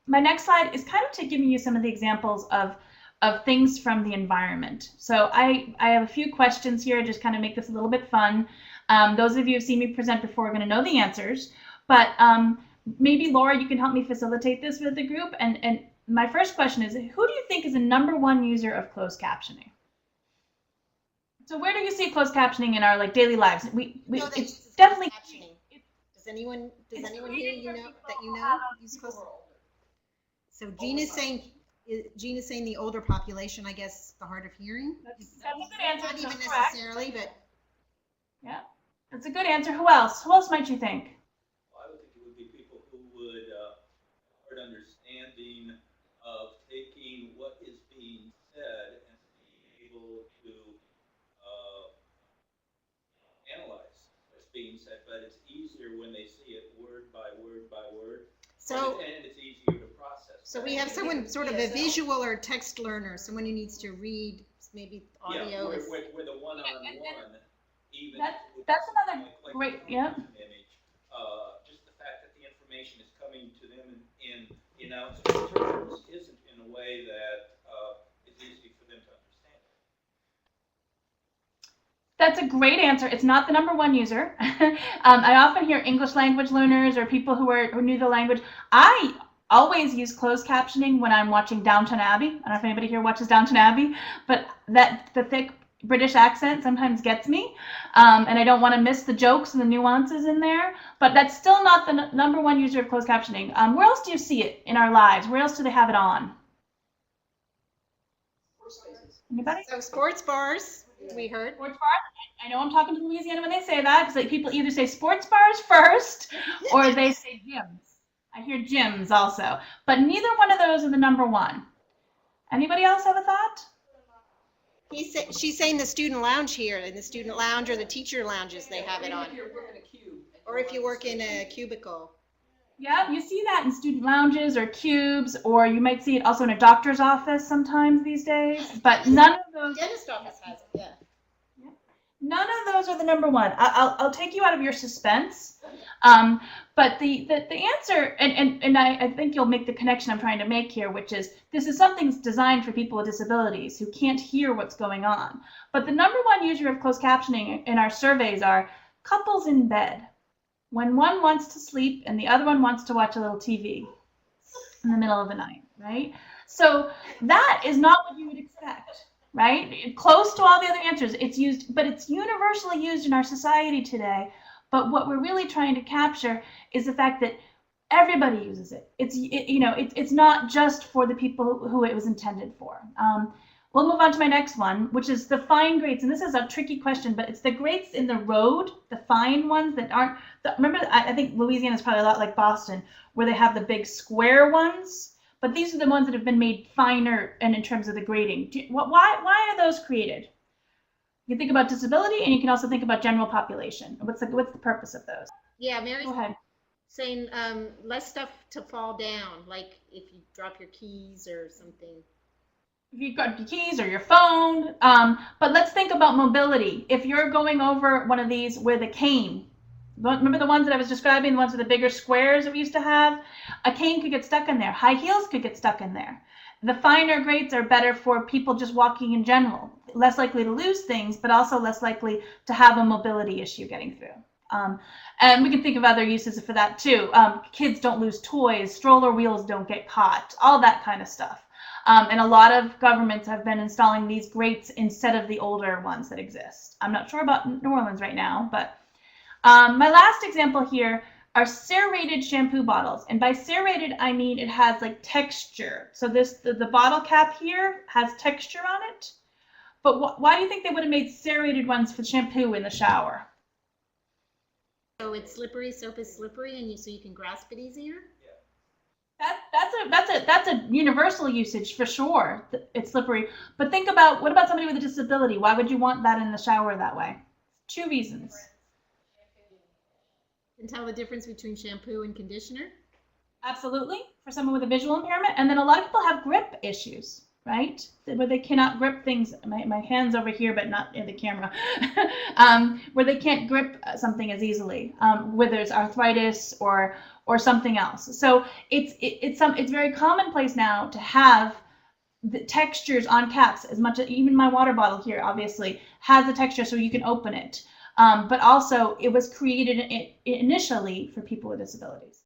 my next slide is kind of to giving you some of the examples of things from the environment. So I have a few questions here, just kind of make this a little bit fun. Those of you who have seen me present before are going to know the answers, but maybe Laura, you can help me facilitate this with the group. And my first question is, who do you think is the #1 user of closed captioning? So where do you see closed captioning in our like daily lives? It's definitely. Does anyone here you know use closed? So Gina's saying the older population, I guess, the hard of hearing. That's a good answer. Not even necessarily, but yeah, that's a good answer. Who else? Who else might you think? Well, I would think it would be people who would have hard understanding of taking what is being said and being able to analyze what's being said. But it's easier when they see it word by word by word. So and it's easier to process. So we have someone sort of a visual or text learner, someone who needs to read maybe audio. Yeah, with a one-on-one, even that's another great, yeah. Image, just the fact that the information is coming to them in announced terms isn't in a way that is easy for them to understand. That's a great answer. It's not the #1 user. I often hear English language learners or people who knew the language. I always use closed captioning when I'm watching Downton Abbey. I don't know if anybody here watches Downton Abbey, but the thick British accent sometimes gets me, and I don't want to miss the jokes and the nuances in there. But that's still not the #1 user of closed captioning. Where else do you see it in our lives? Where else do they have it on? Anybody? So sports bars, we heard. Sports bars. I know I'm talking to Louisiana when they say that, because people either say sports bars first or they say gyms. I hear gyms also, but neither one of those are the #1. Anybody else have a thought? She's saying the student lounge here, in the student lounge or the teacher lounges, they have it on. Or if you work in a cubicle. Yeah, you see that in student lounges or cubes, or you might see it also in a doctor's office sometimes these days, but none of those. Dentist office has it, yeah. None of those are the #1. I'll take you out of your suspense. But the answer, and I think you'll make the connection I'm trying to make here, which is this is something that's designed for people with disabilities who can't hear what's going on. But the #1 user of closed captioning in our surveys are couples in bed, when one wants to sleep and the other one wants to watch a little TV in the middle of the night, right? So that is not what you would expect, right? Close to all the other answers, it's used, but it's universally used in our society today. But what we're really trying to capture is the fact that everybody uses it. It's not just for the people who it was intended for. We'll move on to my next one, which is the fine grates. And this is a tricky question, but it's the grates in the road, the fine ones that aren't, remember, I think Louisiana is probably a lot like Boston, where they have the big square ones, but these are the ones that have been made finer and in terms of the grading. Why are those created? You can think about disability, and you can also think about general population. What's the purpose of those? Yeah, Mary's Go ahead. Saying less stuff to fall down, like if you drop your keys or something. If you've got your keys or your phone, but let's think about mobility. If you're going over one of these with a cane, remember the ones that I was describing, the ones with the bigger squares that we used to have? A cane could get stuck in there. High heels could get stuck in there. The finer grates are better for people just walking in general, less likely to lose things, but also less likely to have a mobility issue getting through. And we can think of other uses for that too. Kids don't lose toys, stroller wheels don't get caught, all that kind of stuff. And a lot of governments have been installing these grates instead of the older ones that exist. I'm not sure about New Orleans right now, but my last example here are serrated shampoo bottles. And by serrated, I mean it has like texture. So the bottle cap here has texture on it. But why do you think they would have made serrated ones for shampoo in the shower? So it's slippery, soap is slippery, and so you can grasp it easier? That's a universal usage for sure. It's slippery. But think about, what about somebody with a disability? Why would you want that in the shower that way? 2 reasons. And tell the difference between shampoo and conditioner? Absolutely, for someone with a visual impairment. And then a lot of people have grip issues. right? Where they cannot grip things. My hand's over here, but not in the camera. Where they can't grip something as easily, whether it's arthritis or something else. So it's very commonplace now to have the textures on caps. As much as even my water bottle here, obviously, has the texture so you can open it. But also, it was created initially for people with disabilities.